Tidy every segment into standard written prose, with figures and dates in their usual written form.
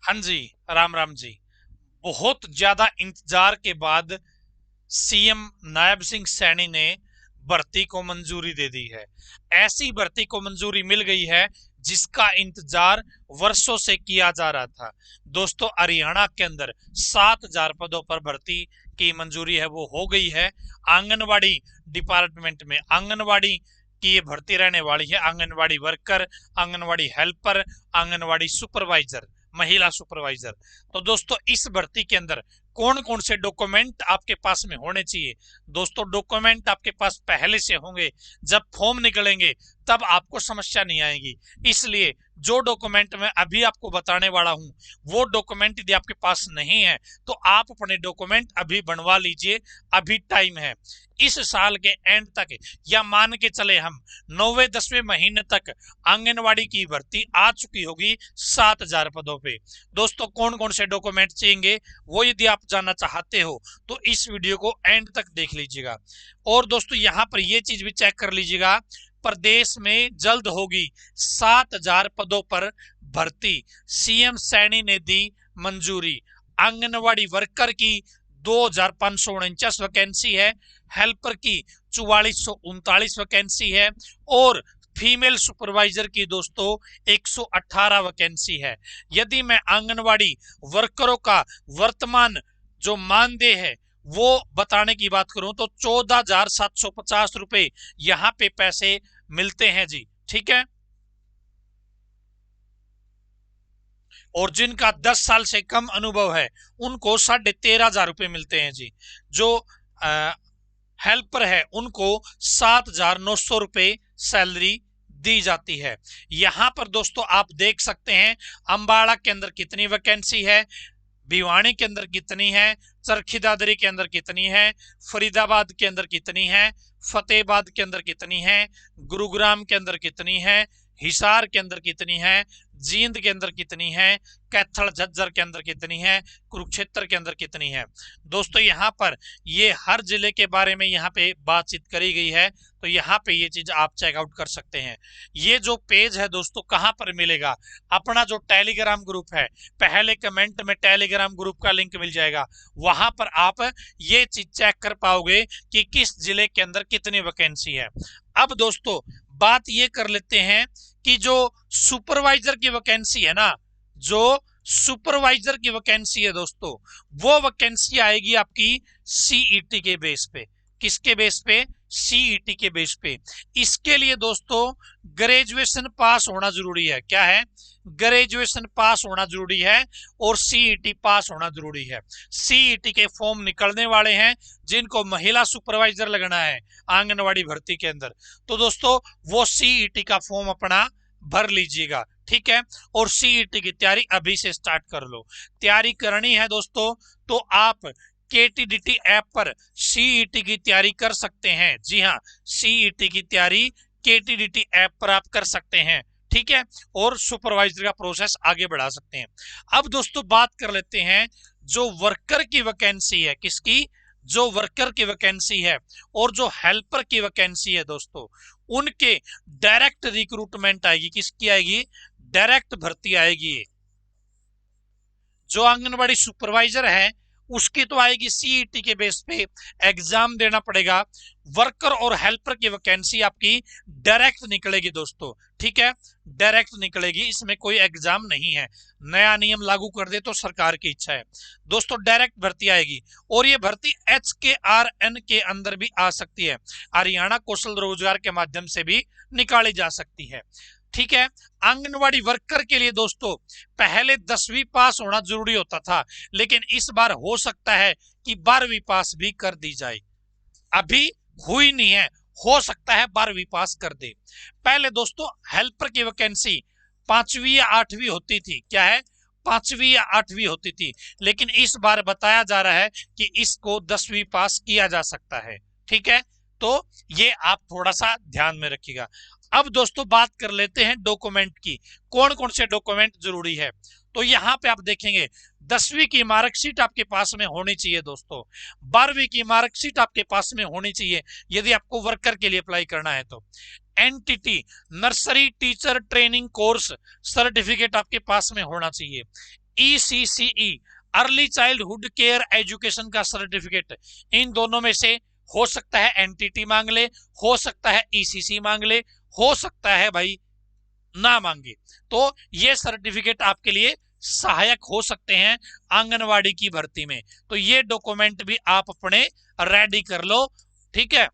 हाँ जी, राम राम जी। बहुत ज्यादा इंतजार के बाद सीएम नायब सिंह सैनी ने भर्ती को मंजूरी दे दी है। ऐसी भर्ती को मंजूरी मिल गई है जिसका इंतजार वर्षों से किया जा रहा था। दोस्तों, हरियाणा के अंदर 7,000 पदों पर भर्ती की मंजूरी है, वो हो गई है। आंगनवाड़ी डिपार्टमेंट में आंगनवाड़ी की ये भर्ती रहने वाली है। Anganwadi worker, anganwadi helper, anganwadi supervisor, महिला सुपरवाइजर। तो दोस्तों, इस भर्ती के अंदर कौन कौन से डॉक्यूमेंट आपके पास में होने चाहिए? दोस्तों, डॉक्यूमेंट आपके पास पहले से होंगे। जब फॉर्म निकलेंगे तब आपको समस्या नहीं आएगी। इसलिए जो डॉक्यूमेंट मैं अभी आपको बताने वाला हूं, वो डॉक्यूमेंट यदि आपके पास नहीं है तो आप अपने डॉक्यूमेंट अभी बनवा लीजिए। अभी टाइम है। इस साल के एंड तक, या मान के चले हम 9वें 10वें महीने तक, आंगनवाड़ी की भर्ती आ चुकी होगी 7,000 पदों पे। दोस्तों, कौन कौन से डॉक्यूमेंट चाहिए वो यदि आप जानना चाहते हो तो इस वीडियो को एंड तक देख लीजिएगा। और दोस्तों, यहां पर यह चीज भी चेक कर लीजिएगा, प्रदेश में जल्द होगी 7,000 पदों पर भर्ती। सीएम सैनी ने दी मंजूरी। आंगनवाड़ी वर्कर की 2,549 वैकेंसी है, हेल्पर की 4,439 वैकेंसी है, और फीमेल सुपरवाइजर की दोस्तों 118 वैकेंसी है। यदि मैं आंगनवाड़ी वर्करों का वर्तमान जो मानदेय है वो बताने की बात करूं तो 14,750 रुपए यहां पे पैसे मिलते हैं जी। ठीक है। और जिनका 10 साल से कम अनुभव है उनको 13,500 रुपए मिलते हैं जी। जो हेल्पर है उनको 7,900 रुपए सैलरी दी जाती है। यहां पर दोस्तों आप देख सकते हैं अंबाला के अंदर कितनी वैकेंसी है, भिवानी के अंदर कितनी है, चरखी दादरी के अंदर कितनी है, फरीदाबाद के अंदर कितनी है, फतेहाबाद के अंदर कितनी है, गुरुग्राम के अंदर कितनी है, हिसार के अंदर कितनी है, जींद के अंदर कितनी है, कैथल झज्जर के अंदर कितनी है, कुरुक्षेत्र के अंदर कितनी है। दोस्तों, यहाँ पर ये हर जिले के बारे में यहाँ पे बातचीत करी गई है, तो यहाँ पे ये चीज आप चेकआउट कर सकते हैं। ये जो पेज है दोस्तों कहाँ पर मिलेगा? अपना जो टेलीग्राम ग्रुप है, पहले कमेंट में टेलीग्राम ग्रुप का लिंक मिल जाएगा। वहां पर आप ये चीज चेक कर पाओगे कि किस जिले के अंदर कितनी वैकेंसी है। अब दोस्तों, बात ये कर लेते हैं कि जो सुपरवाइजर की वैकेंसी है ना, जो सुपरवाइजर की वैकेंसी है दोस्तों, वो वैकेंसी आएगी आपकी सीईटी के बेस पे। किसके बेस पे? सीईटी के बेस पे। इसके लिए दोस्तों ग्रेजुएशन पास होना जरूरी है। क्या है? ग्रेजुएशन पास होना जरूरी है और सीईटी पास होना जरूरी है। सीईटी के फॉर्म निकलने वाले हैं जिनको महिला सुपरवाइजर लगना है आंगनवाड़ी भर्ती के अंदर, तो दोस्तों वो सीईटी का फॉर्म अपना भर लीजिएगा। ठीक है। और सीईटी की तैयारी अभी से स्टार्ट कर लो। तैयारी करनी है दोस्तों तो आप केटीडीटी ऐप पर सीईटी की तैयारी कर सकते हैं। जी हाँ, सीईटी की तैयारी केटीडीटी ऐप पर आप कर सकते हैं। ठीक है। और सुपरवाइजर का प्रोसेस आगे बढ़ा सकते हैं। अब दोस्तों बात कर लेते हैं जो वर्कर की वैकेंसी है। किसकी? जो वर्कर की वैकेंसी है और जो हेल्पर की वैकेंसी है दोस्तों, उनके डायरेक्ट रिक्रूटमेंट आएगी। किसकी आएगी? डायरेक्ट भर्ती आएगी। जो आंगनवाड़ी सुपरवाइजर है उसकी तो आएगी सीईटी के बेस पे, एग्जाम देना पड़ेगा। वर्कर और हेल्पर की वैकेंसी आपकी डायरेक्ट निकलेगी दोस्तों। ठीक है, डायरेक्ट निकलेगी, इसमें कोई एग्जाम नहीं है। नया नियम लागू कर दे तो सरकार की इच्छा है दोस्तों, डायरेक्ट भर्ती आएगी। और ये भर्ती HKRN के अंदर भी आ सकती है, हरियाणा कौशल रोजगार के माध्यम से भी निकाली जा सकती है। ठीक है। आंगनवाड़ी वर्कर के लिए दोस्तों पहले 10वीं पास होना जरूरी होता था, लेकिन इस बार हो सकता है कि 12वीं पास भी कर दी जाए। अभी हुई नहीं है, हो सकता है 12वीं पास कर दे। पहले दोस्तों हेल्पर की वैकेंसी 5वीं या 8वीं होती थी। क्या है? 5वीं या 8वीं होती थी, लेकिन इस बार बताया जा रहा है कि इसको 10वीं पास किया जा सकता है। ठीक है। तो ये आप थोड़ा सा ध्यान में रखिएगा। अब दोस्तों बात कर लेते हैं डॉक्यूमेंट की। कौन कौन से डॉक्यूमेंट जरूरी है? तो यहाँ पे आप देखेंगे 10वीं की मार्कशीट आपके पास में होनी चाहिए दोस्तों। 12वीं की मार्कशीट आपके पास में होनी चाहिए यदि आपको वर्कर के लिए अप्लाई करना है तो। NTT nursery teacher training course certificate आपके पास में होना चाहिए। ECCE early childhood care education का सर्टिफिकेट, इन दोनों में से हो सकता है एनटीटी मांग ले, हो सकता है ECC मांग ले, हो सकता है भाई ना मांगे। तो ये सर्टिफिकेट आपके लिए सहायक हो सकते हैं आंगनवाड़ी की भर्ती में। तो ये डॉक्यूमेंट भी आप अपने रेडी कर लो, ठीक है।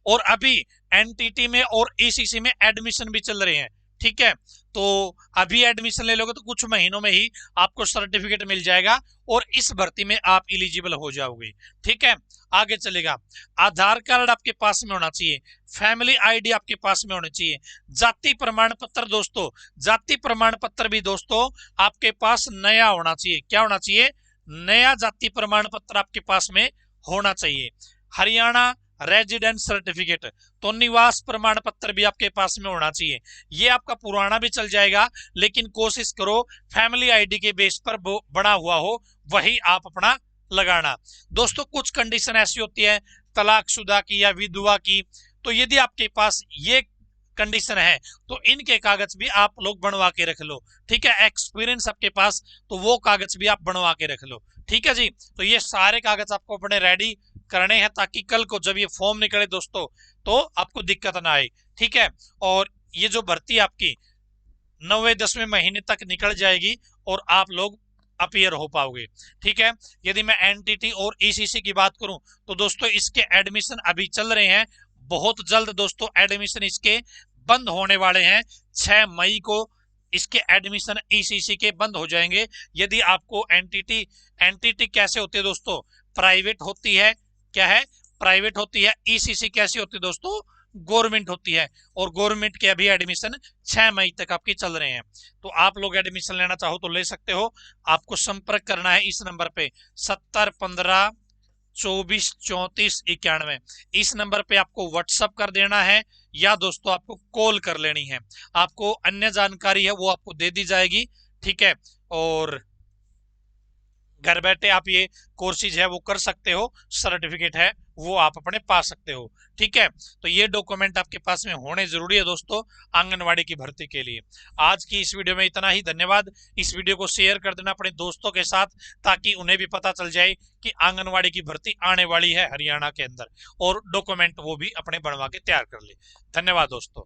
और अभी एनटीटी में और ECC में एडमिशन भी चल रहे हैं, ठीक है। तो अभी एडमिशन ले लोगे तो कुछ महीनों में ही आपको सर्टिफिकेट मिल जाएगा और इस भर्ती में आप एलिजिबल हो जाओगे, ठीक है। आगे चलेगा, आधार कार्ड आपके पास में होना चाहिए, फैमिली आईडी आपके पास में होनी चाहिए, जाति प्रमाण पत्र दोस्तों, जाति प्रमाण पत्र भी दोस्तों आपके पास नया होना चाहिए। क्या होना चाहिए? नया जाति प्रमाण पत्र आपके पास में होना चाहिए। हरियाणा रेजिडेंट सर्टिफिकेट, तो निवास प्रमाण पत्र भी आपके पास में होना चाहिए। ये आपका पुराना भी चल जाएगा, लेकिन कोशिश करो फैमिली आईडी के बेस पर बना हुआ हो, वही आप अपना लगाना। दोस्तों कुछ कंडीशन ऐसी होती है तलाकशुदा की या विधवा की, तो यदि आपके पास ये कंडीशन है तो इनके कागज भी आप लोग बनवा के रख लो, ठीक है। एक्सपीरियंस आपके पास तो वो कागज भी आप बनवा के रख लो, ठीक है जी। तो ये सारे कागज आपको अपने रेडी करने हैं ताकि कल को जब ये फॉर्म निकले दोस्तों तो आपको दिक्कत ना आए, ठीक है। और ये जो भर्ती आपकी 9वें-10वें महीने तक निकल जाएगी और आप लोग अपीयर हो पाओगे, ठीक है। यदि मैं एनटीटी और ECC की बात करूं तो दोस्तों इसके एडमिशन अभी चल रहे हैं, बहुत जल्द दोस्तों एडमिशन इसके बंद होने वाले हैं। 6 मई को इसके एडमिशन ECC के बंद हो जाएंगे। यदि आपको एनटीटी कैसे होती है दोस्तों? प्राइवेट होती है, क्या है? प्राइवेट होती है। ECC कैसी होती है दोस्तों? गवर्नमेंट होती है। और गवर्नमेंट के अभी एडमिशन 6 मई तक आपके चल रहे हैं। तो आप लोग एडमिशन लेना चाहो तो ले सकते हो। आपको संपर्क करना है इस नंबर पे 7015243491। इस नंबर पे आपको व्हाट्सअप कर देना है या दोस्तों आपको कॉल कर लेनी है। आपको अन्य जानकारी है वो आपको दे दी जाएगी, ठीक है। और घर बैठे आप ये कोर्सेज है वो कर सकते हो, सर्टिफिकेट है वो आप अपने पा सकते हो, ठीक है। तो ये डॉक्यूमेंट आपके पास में होने जरूरी है दोस्तों आंगनवाड़ी की भर्ती के लिए। आज की इस वीडियो में इतना ही, धन्यवाद। इस वीडियो को शेयर कर देना अपने दोस्तों के साथ ताकि उन्हें भी पता चल जाए कि आंगनवाड़ी की भर्ती आने वाली है हरियाणा के अंदर, और डॉक्यूमेंट वो भी अपने बनवा के तैयार कर ले। धन्यवाद दोस्तों।